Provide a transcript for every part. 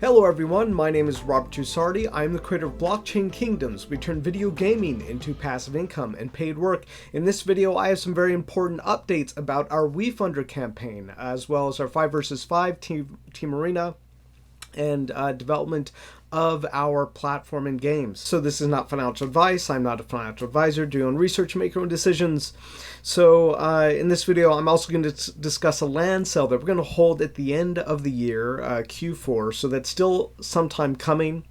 Hello everyone, my name is Robert Tusardi. I am the creator of Blockchain Kingdoms. We turn video gaming into passive income and paid work. In this video, I have some very important updates about our WeFunder campaign, as well as our 5 versus 5 team arena and development of our platform and games. So this is not financial advice. I'm not a financial advisor. Do your own research, make your own decisions. So in this video, I'm also going to discuss a land sale that we're going to hold at the end of the year, Q4. So that's still sometime coming.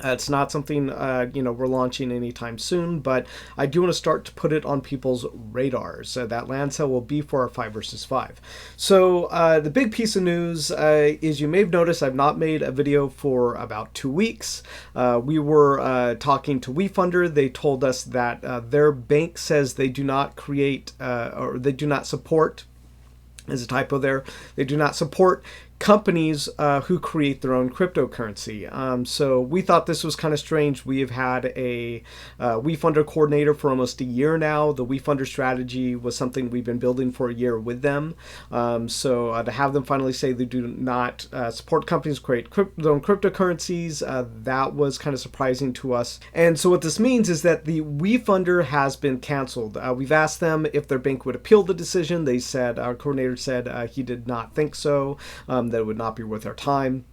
It's not something, we're launching anytime soon, but I do want to start to put it on people's radars. That land sale will be for our 5 versus 5. So the big piece of news is, you may have noticed I've not made a video for about 2 weeks. We were talking to WeFunder. They told us that their bank says they do not create or they do not support, there's a typo there, they do not support companies who create their own cryptocurrency. So we thought this was kind of strange. We have had a WeFunder coordinator for almost a year now. The WeFunder strategy was something we've been building for a year with them. So to have them finally say they do not support companies create their own cryptocurrencies, that was kind of surprising to us. And so what this means is that the WeFunder has been canceled. We've asked them if their bank would appeal the decision. They said, our coordinator said he did not think so. That it would not be worth our time.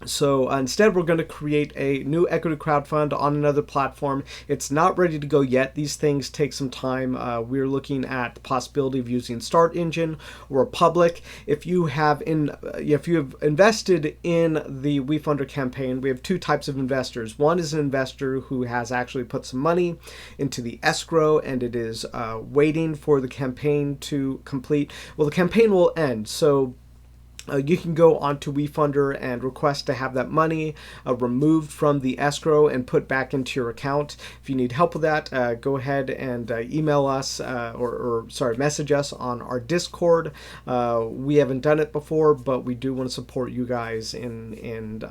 So instead, we're going to create a new equity crowdfund on another platform. It's not ready to go yet. These things take some time. We're looking at the possibility of using Start Engine or Public. If you have invested in the WeFunder campaign, we have 2 types of investors. One is an investor who has actually put some money into the escrow and it is waiting for the campaign to complete. Well, the campaign will end, so you can go onto WeFunder and request to have that money removed from the escrow and put back into your account. If you need help with that, go ahead and email us message us on our Discord. We haven't done it before, but we do want to support you guys in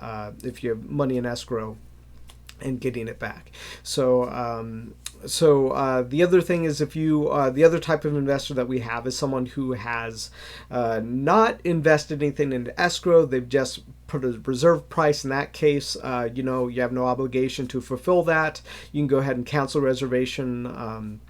if you have money in escrow and getting it back. So the other thing is, if you the other type of investor that we have is someone who has not invested anything into escrow. They've just put a reserve price. In that case, you have no obligation to fulfill that. You can go ahead and cancel reservation.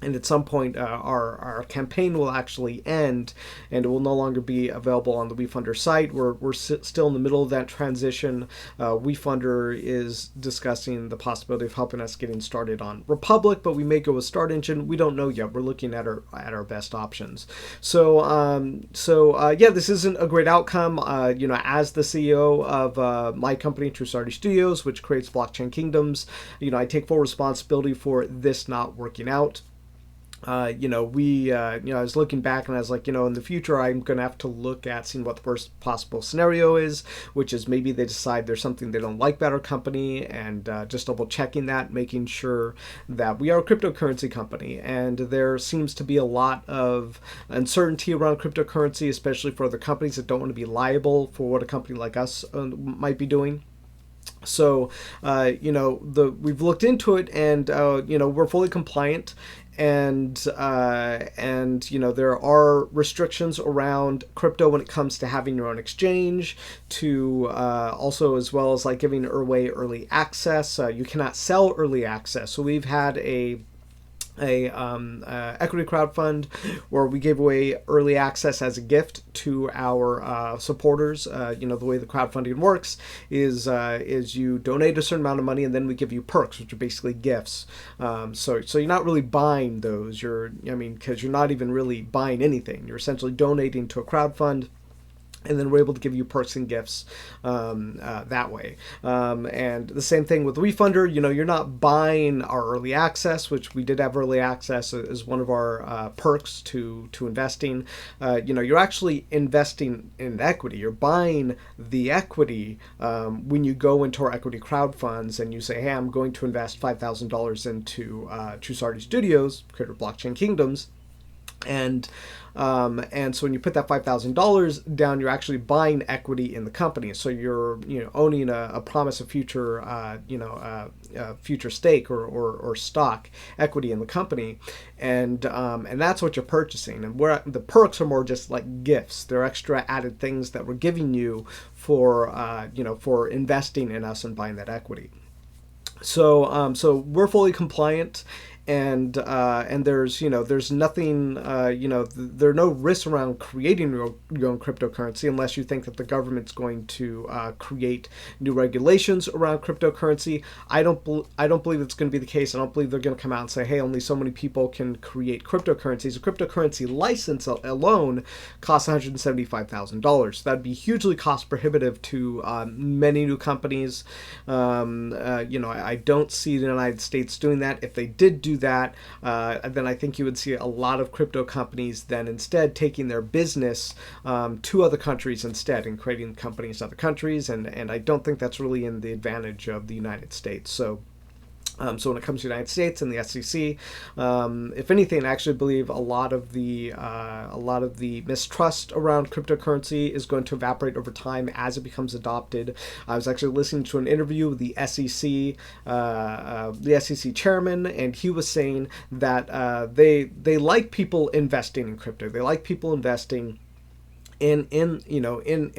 And at some point, our campaign will actually end, and it will no longer be available on the WeFunder site. We're still in the middle of that transition. WeFunder is discussing the possibility of helping us getting started on Republic, but we may go with Start Engine. We don't know yet. We're looking at our best options. So this isn't a great outcome. As the CEO of my company, Tusardi Studios, which creates Blockchain Kingdoms, I take full responsibility for this not working out. I was looking back and I was like, in the future, I'm going to have to look at seeing what the worst possible scenario is, which is maybe they decide there's something they don't like about our company, and just double checking that, making sure that we are a cryptocurrency company. And there seems to be a lot of uncertainty around cryptocurrency, especially for other companies that don't want to be liable for what a company like us might be doing. So, we've looked into it, and we're fully compliant. And there are restrictions around crypto when it comes to having your own exchange, to also, as well as like giving away early access. You cannot sell early access. So we've had a equity crowdfund where we gave away early access as a gift to our supporters. The way the crowdfunding works is you donate a certain amount of money, and then we give you perks, which are basically gifts. So you're not really buying those. Because you're not even really buying anything. You're essentially donating to a crowdfund, and then we're able to give you perks and gifts that way. And the same thing with WeFunder. You're not buying our early access, which we did have early access as one of our perks to investing. You're actually investing in equity. You're buying the equity when you go into our equity crowdfunds and you say, hey, I'm going to invest $5,000 into Tusardi Studios, creator of Blockchain Kingdoms. And so when you put that $5,000 down, you're actually buying equity in the company. So you're owning a promise of future future stake or stock equity in the company, and that's what you're purchasing. And where the perks are more just like gifts. They're extra added things that we're giving you for for investing in us and buying that equity. So we're fully compliant, and there's nothing, there are no risks around creating your own cryptocurrency unless you think that the government's going to create new regulations around cryptocurrency. I don't believe it's going to be the case. I don't believe they're going to come out and say, hey, only so many people can create cryptocurrencies. A cryptocurrency license alone costs $175,000. That'd be hugely cost prohibitive to many new companies. I don't see the United States doing that. If they did do that, then I think you would see a lot of crypto companies then instead taking their business to other countries instead and creating companies in other countries, and I don't think that's really in the advantage of the United States. So when it comes to the United States and the SEC, if anything, I actually believe a lot of the mistrust around cryptocurrency is going to evaporate over time as it becomes adopted. I was actually listening to an interview with the SEC chairman, and he was saying that they like people investing in crypto. They like people investing in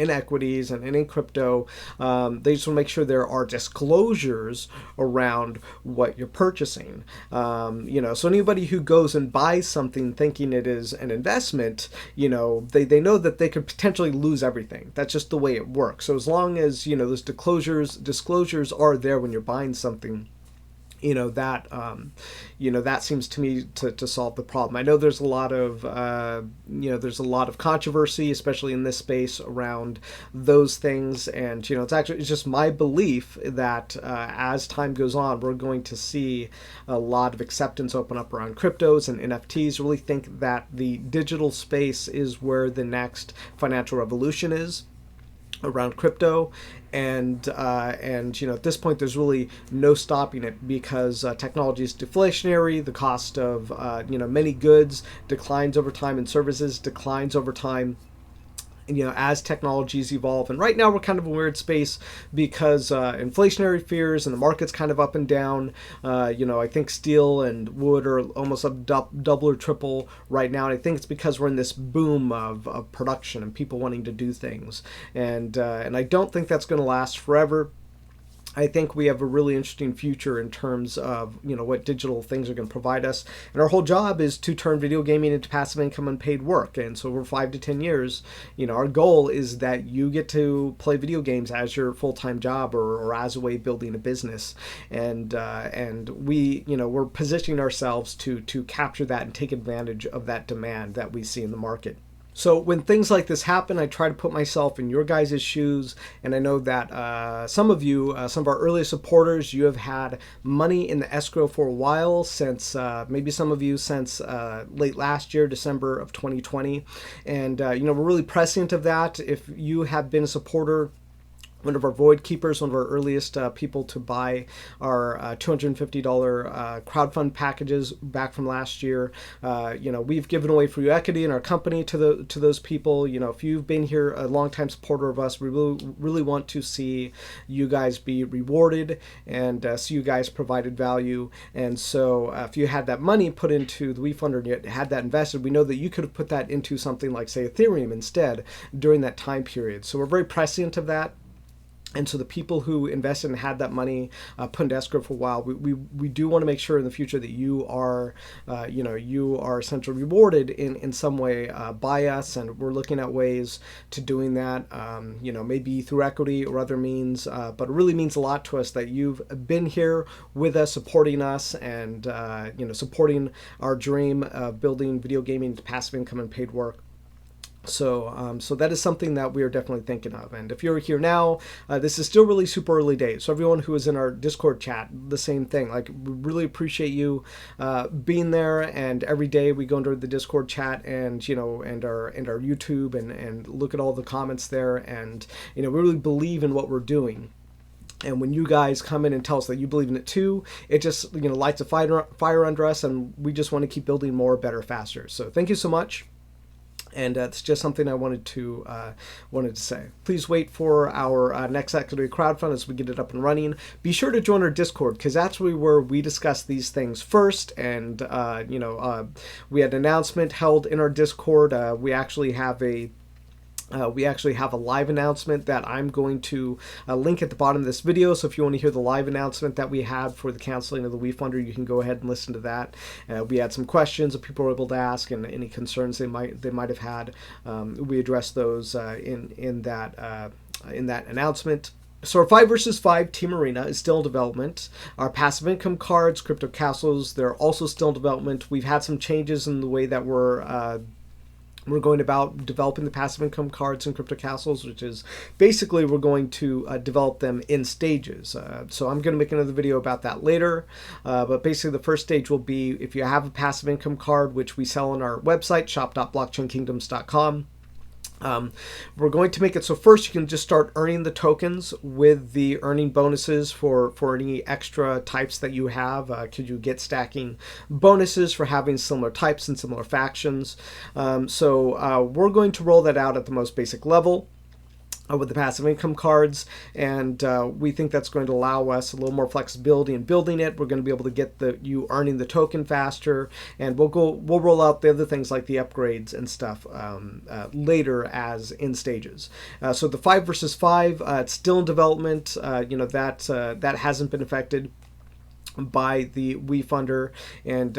equities and in crypto. They just want to make sure there are disclosures around what you're purchasing. So anybody who goes and buys something thinking it is an investment, they know that they could potentially lose everything. That's just the way it works. So as long as those disclosures are there when you're buying something, that seems to me to solve the problem. I know there's a lot of controversy, especially in this space, around those things, and it's just my belief that as time goes on, we're going to see a lot of acceptance open up around cryptos and NFTs. Really think that the digital space is where the next financial revolution is around crypto, and at this point there's really no stopping it, because technology is deflationary. The cost of many goods declines over time, and services declines over time, as technologies evolve. And right now we're kind of a weird space because inflationary fears and the market's kind of up and down. I think steel and wood are almost up double or triple right now, and I think it's because we're in this boom of production and people wanting to do things, and I don't think that's going to last forever. I think we have a really interesting future in terms of what digital things are going to provide us, and our whole job is to turn video gaming into passive income and paid work. And so over 5 to 10 years, our goal is that you get to play video games as your full-time job or as a way of building a business, and we're positioning ourselves to capture that and take advantage of that demand that we see in the market. So when things like this happen, I try to put myself in your guys' shoes, and I know that some of you, some of our earliest supporters, you have had money in the escrow for a while, since maybe some of you since late last year, December of 2020, and we're really prescient of that. If you have been a supporter, one of our void keepers, one of our earliest people to buy our $250 crowdfund packages back from last year. We've given away free equity in our company to those people. If you've been here a long-time supporter of us, we really want to see you guys be rewarded and see you guys provided value. And so if you had that money put into the WeFunder and you had that invested, we know that you could have put that into something like, say, Ethereum instead during that time period. So we're very prescient of that. And so the people who invested and had that money put into escrow for a while, we do want to make sure in the future that you are essentially rewarded in some way by us, and we're looking at ways to doing that. Maybe through equity or other means, but it really means a lot to us that you've been here with us, supporting us, and supporting our dream of building video gaming into passive income and paid work. So that is something that we are definitely thinking of. And if you're here now, this is still really super early days. So everyone who is in our Discord chat, the same thing. Like, we really appreciate you being there. And every day we go into the Discord chat and our YouTube and look at all the comments there. And we really believe in what we're doing. And when you guys come in and tell us that you believe in it too, it just, you know, lights a fire under us, and we just want to keep building more, better, faster. So thank you so much. And it's just something I wanted to say. Please wait for our next equity crowdfund as we get it up and running. Be sure to join our Discord, because that's where we discuss these things first. And we had an announcement held in our Discord. We actually have a live announcement that I'm going to link at the bottom of this video. So if you want to hear the live announcement that we had for the canceling of the WeFunder, you can go ahead and listen to that. We had some questions that people were able to ask, and any concerns they might have had. We addressed those in that announcement. So our 5 versus 5 Team Arena is still in development. Our passive income cards, crypto castles, they're also still in development. We've had some changes in the way that we're going about developing the passive income cards and crypto castles, which is basically we're going to develop them in stages. So I'm going to make another video about that later. But basically the first stage will be if you have a passive income card, which we sell on our website, shop.blockchainkingdoms.com. We're going to make it so first you can just start earning the tokens with the earning bonuses for any extra types that you have. Could you get stacking bonuses for having similar types and similar factions? So we're going to roll that out at the most basic level with the passive income cards, and we think that's going to allow us a little more flexibility in building it. We're going to be able to get you earning the token faster, and we'll roll out the other things like the upgrades and stuff later as in stages. So the 5 versus 5, it's still in development. That hasn't been affected by the WeFunder, and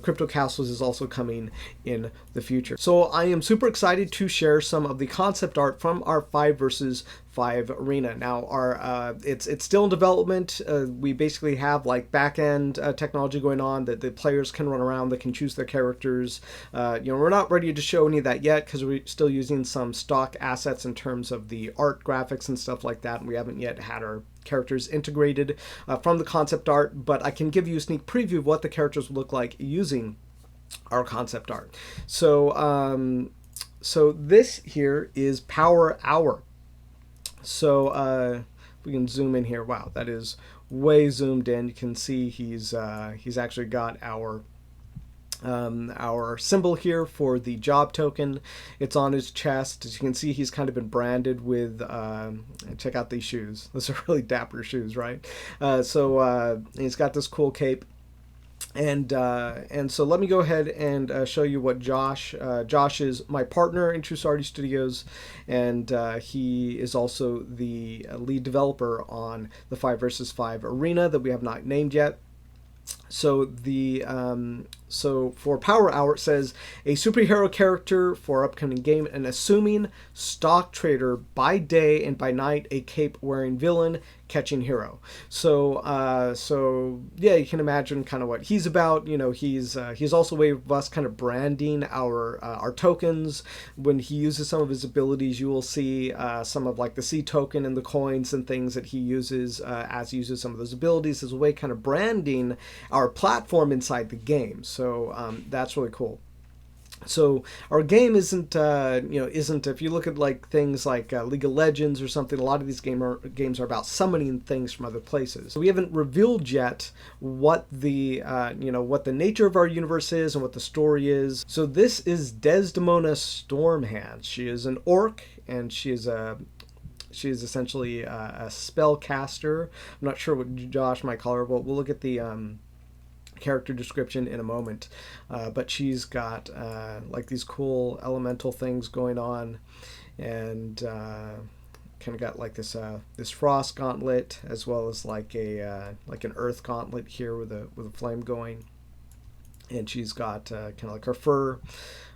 Crypto Castles is also coming in the future. So I am super excited to share some of the concept art from our 5 versus 5 arena. Now our it's still in development. We basically have like back-end technology going on that the players can run around, they can choose their characters. We're not ready to show any of that yet because we're still using some stock assets in terms of the art graphics and stuff like that, and we haven't yet had our characters integrated from the concept art, but I can give you a sneak preview of what the characters look like using our concept art. So so this here is Power Hour. So we can zoom in here. Wow, that is way zoomed in. You can see he's actually got our symbol here for the job token. It's on his chest. As you can see, he's kind of been branded with check out these shoes. Those are really dapper shoes, right? So he's got this cool cape. And so let me go ahead and show you what Josh is my partner in TrueSardi Studios, and he is also the lead developer on the 5 versus 5 arena that we have not named yet. So the so for Power Hour, it says a superhero character for upcoming game, an assuming stock trader by day and by night, a cape wearing villain catching hero. So so yeah, you can imagine kind of what he's about. He's also a way of us kind of branding our tokens. When he uses some of his abilities, you will see some of like the C token and the coins and things that he uses as he uses some of those abilities as a way kind of branding our platform inside the game. So that's really cool. So our game isn't if you look at like things like League of Legends or something, a lot of these games are about summoning things from other places. So we haven't revealed yet what the what the nature of our universe is and what the story is. So this is Desdemona Stormhand. She is an orc, and she is essentially a spellcaster. I'm not sure what Josh might call her, but we'll look at the character description in a moment, but she's got like these cool elemental things going on, and kind of got like this frost gauntlet, as well as like an earth gauntlet here with a flame going, and she's got kind of like her fur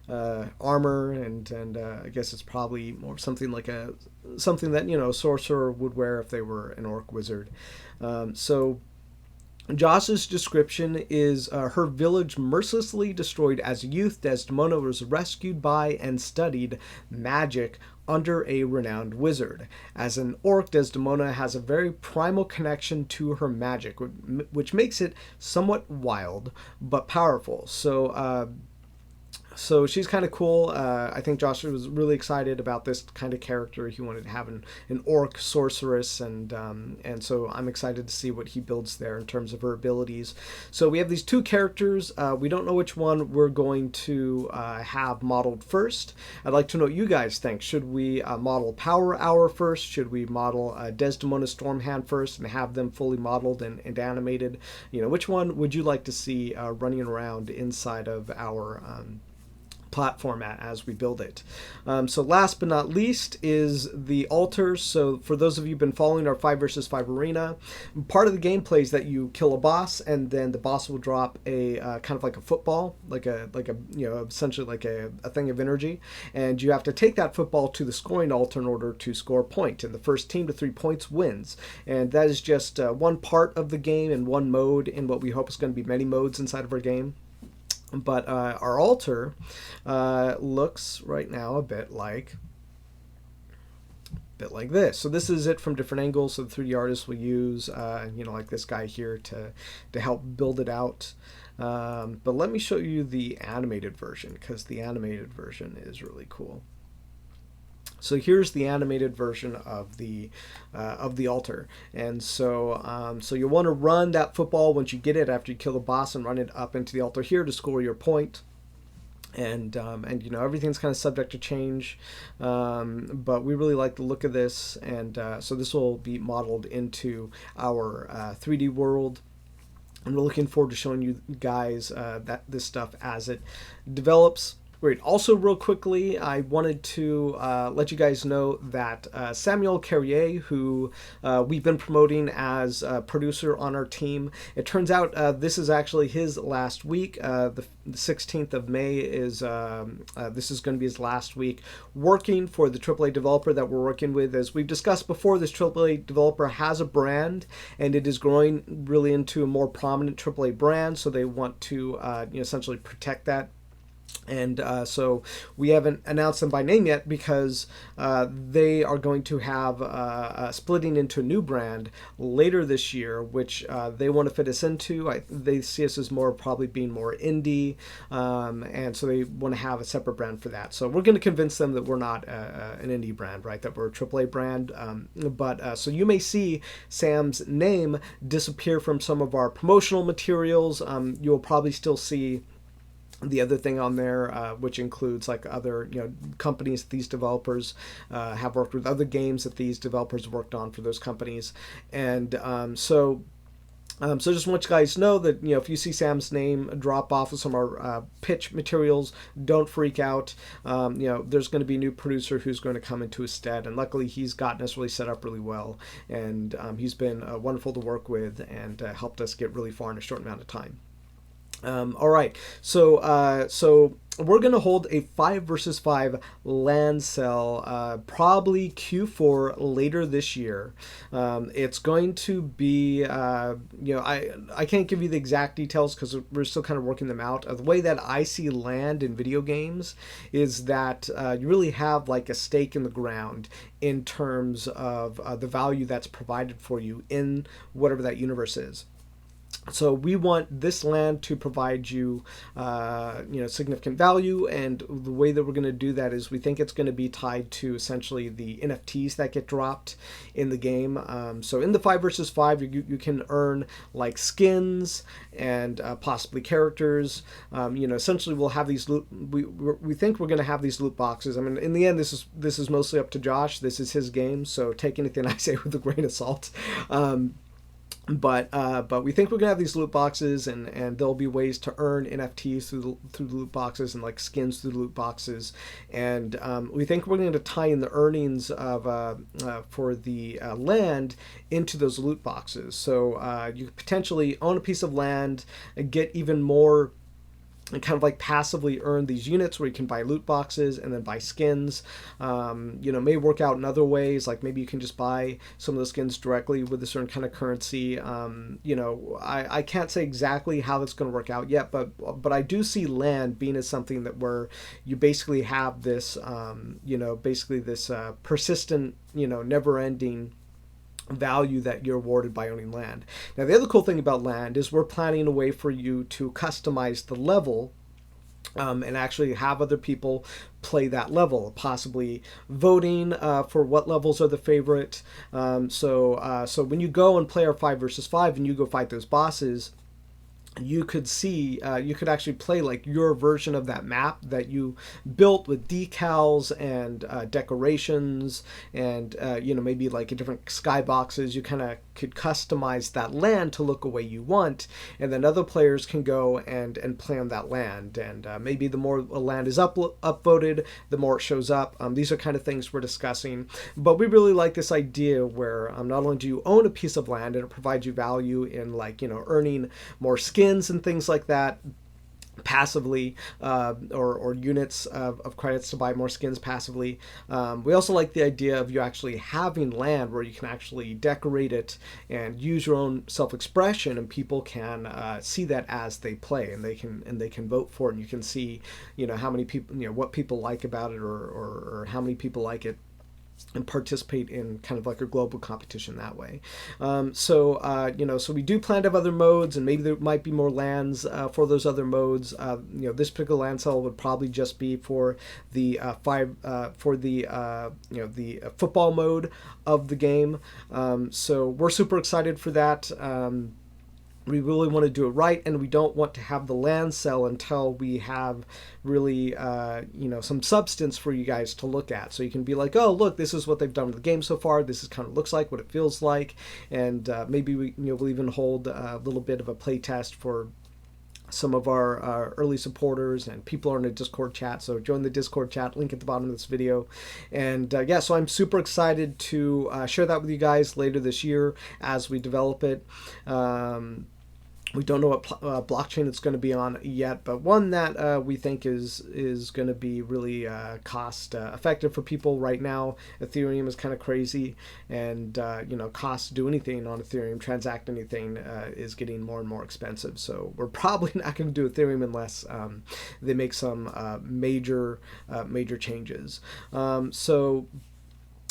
armor, and I guess it's probably more something that a sorcerer would wear if they were an orc wizard. So Josh's description is her village mercilessly destroyed as a youth. Desdemona was rescued by and studied magic under a renowned wizard. As an orc, Desdemona has a very primal connection to her magic, which makes it somewhat wild but powerful. So So she's kind of cool. I think Josh was really excited about this kind of character. He wanted to have an orc sorceress, and so I'm excited to see what he builds there in terms of her abilities. So we have these two characters. We don't know which one we're going to have modeled first. I'd like to know what you guys think. Should we model Power Hour first? Should we model Desdemona Stormhand first and have them fully modeled and animated? Which one would you like to see running around inside of our platform as we build it. So last but not least is the altars. So for those of you who've been following our 5 versus 5 arena, part of the gameplay is that you kill a boss and then the boss will drop a kind of like a football, like a essentially like a thing of energy, and you have to take that football to the scoring altar in order to score a point, and the first team to 3 points wins. And that is just one part of the game and one mode in what we hope is going to be many modes inside of our game. But our altar looks right now a bit like this. So this is it from different angles. So the 3D artist will use, like this guy here to help build it out. But let me show you the animated version, because the animated version is really cool. So here's the animated version of the altar, and so you'll want to run that football once you get it after you kill the boss, and run it up into the altar here to score your point. And everything's kind of subject to change, but we really like the look of this, and so this will be modeled into our 3D world. And we're looking forward to showing you guys this stuff as it develops. Great. Also, real quickly, I wanted to let you guys know that Samuel Carrier, who we've been promoting as a producer on our team, it turns out this is actually his last week. The 16th of May is this is going to be his last week working for the AAA developer that we're working with. As we've discussed before, this AAA developer has a brand, and it is growing really into a more prominent AAA brand, so they want to essentially protect that. And so we haven't announced them by name yet, because they are going to have splitting into a new brand later this year, which they want to fit us into. They see us as probably being more indie, and so they want to have a separate brand for that. So we're going to convince them that we're not an indie brand, right? That we're a AAA brand. But so you may see Sam's name disappear from some of our promotional materials. You'll probably still see the other thing on there, which includes like other companies these developers have worked with, other games that these developers worked on for those companies. And so just want you guys to know that if you see Sam's name drop off of some of our pitch materials, don't freak out. There's going to be a new producer who's going to come into his stead, and luckily he's gotten us really set up really well, and he's been wonderful to work with, and helped us get really far in a short amount of time. All right, so we're going to hold a 5 versus 5 land sale, probably Q4 later this year. It's going to be, I can't give you the exact details because we're still kind of working them out. The way that I see land in video games is that you really have like a stake in the ground in terms of the value that's provided for you in whatever that universe is. So we want this land to provide you, significant value, and the way that we're going to do that is we think it's going to be tied to essentially the NFTs that get dropped in the game. So in the 5 versus 5, you can earn like skins and possibly characters. Essentially we'll have these we think we're going to have these loot boxes. I mean, in the end, this is mostly up to Josh. This is his game, so take anything I say with a grain of salt. But we think we're gonna have these loot boxes, and there'll be ways to earn NFTs through the loot boxes, and like skins through the loot boxes, and we think we're going to tie in the earnings of for the land into those loot boxes. So you could potentially own a piece of land and get even more, and kind of like passively earn these units where you can buy loot boxes and then buy skins. May work out in other ways, like maybe you can just buy some of the skins directly with a certain kind of currency. I can't say exactly how that's going to work out yet, but I do see land being as something that where you basically have this, this persistent, never-ending value that you're awarded by owning land. Now, the other cool thing about land is we're planning a way for you to customize the level and actually have other people play that level, possibly voting for what levels are the favorite. So when you go and play our 5 versus 5 and you go fight those bosses, you could see, you could actually play like your version of that map that you built with decals and decorations and maybe like different skyboxes. You kind of could customize that land to look the way you want, and then other players can go and play on that land, and maybe the more a land is upvoted, the more it shows up. These are kind of things we're discussing, but we really like this idea where not only do you own a piece of land and it provides you value in earning more skins and things like that passively, or units of credits to buy more skins passively. We also like the idea of you actually having land where you can actually decorate it and use your own self-expression, and people can see that as they play, and they can vote for it, and you can see how many people, what people like about it, or how many people like it, and participate in kind of like a global competition that way. So we do plan to have other modes, and maybe there might be more lands for those other modes. This particular land sale would probably just be for the the football mode of the game. So we're super excited for that. We really want to do it right, and we don't want to have the land sell until we have really some substance for you guys to look at, so you can be like, oh look, this is what they've done with the game so far, this is kind of looks like what it feels like, and maybe we'll even hold a little bit of a play test for some of our early supporters, and people are in the Discord chat, so join the Discord chat, link at the bottom of this video. And so I'm super excited to share that with you guys later this year as we develop it. We don't know what blockchain it's going to be on yet, but one that we think is going to be really cost effective for people right now. Ethereum is kind of crazy, and cost to do anything on Ethereum, transact anything, is getting more and more expensive. So we're probably not going to do Ethereum unless they make some major changes.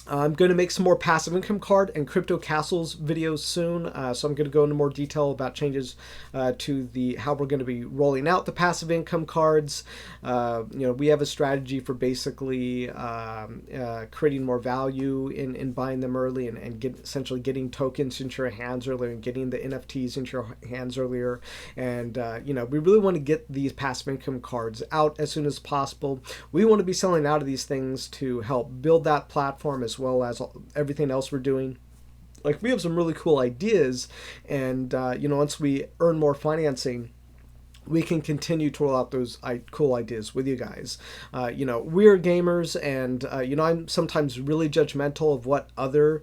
I'm going to make some more passive income card and crypto castles videos soon, so I'm going to go into more detail about changes to how we're going to be rolling out the passive income cards. We have a strategy for basically creating more value in buying them early, and essentially getting tokens into your hands earlier, and getting the NFTs into your hands earlier. And we really want to get these passive income cards out as soon as possible. We want to be selling out of these things to help build that platform, as well as everything else we're doing. Like, we have some really cool ideas, and once we earn more financing, we can continue to roll out those cool ideas with you guys. We're gamers, and I'm sometimes really judgmental of what other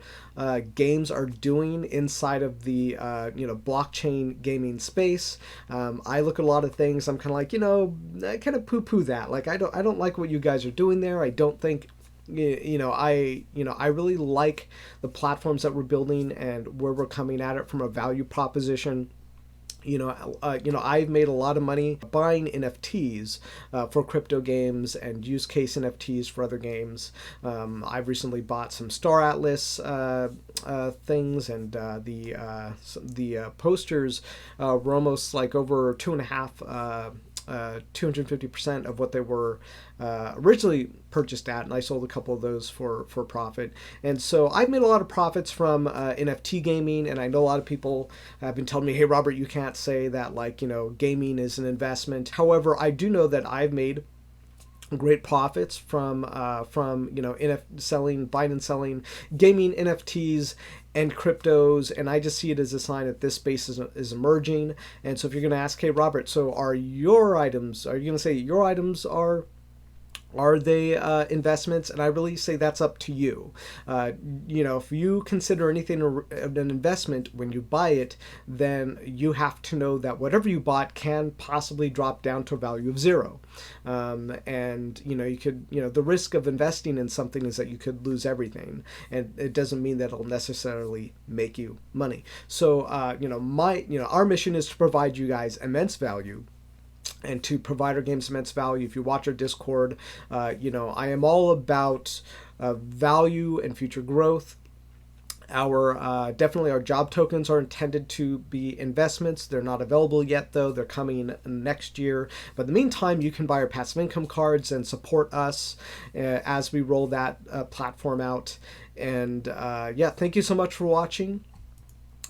games are doing inside of the blockchain gaming space. I look at a lot of things, I'm kind of like, I kind of poo-poo that. Like, I don't like what you guys are doing there. I don't think I really like the platforms that we're building and where we're coming at it from a value proposition. I've made a lot of money buying NFTs for crypto games and use case NFTs for other games. I've recently bought some Star Atlas things, and the posters were almost like over 250% of what they were originally purchased at, and I sold a couple of those for profit. And so I've made a lot of profits from NFT gaming, and I know a lot of people have been telling me, hey Robert, you can't say that gaming is an investment. However, I do know that I've made great profits from buying and selling gaming NFTs and cryptos, and I just see it as a sign that this space is emerging. And so if you're going to ask, hey Robert, so are you going to say your items are they investments? And I really say that's up to you. If you consider anything an investment when you buy it, then you have to know that whatever you bought can possibly drop down to a value of zero. And you could, the risk of investing in something is that you could lose everything, and it doesn't mean that it'll necessarily make you money. So our mission is to provide you guys immense value, and to provide our games immense value. If you watch our Discord, I am all about value and future growth. Definitely our job tokens are intended to be investments. They're not available yet, though. They're coming next year. But in the meantime, you can buy our passive income cards and support us as we roll that platform out. And yeah, thank you so much for watching.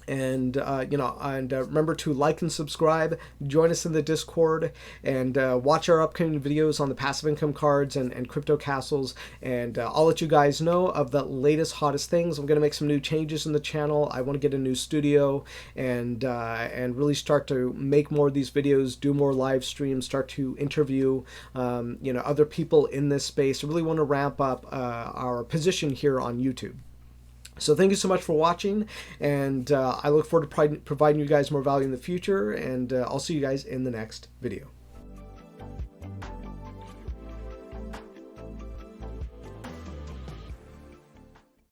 And remember to like and subscribe, join us in the Discord, and watch our upcoming videos on the passive income cards and crypto castles. And I'll let you guys know of the latest hottest things. I'm going to make some new changes in the channel. I want to get a new studio and really start to make more of these videos, do more live streams, start to interview other people in this space. I really want to ramp up our position here on YouTube. So thank you so much for watching, and I look forward to providing you guys more value in the future, and I'll see you guys in the next video.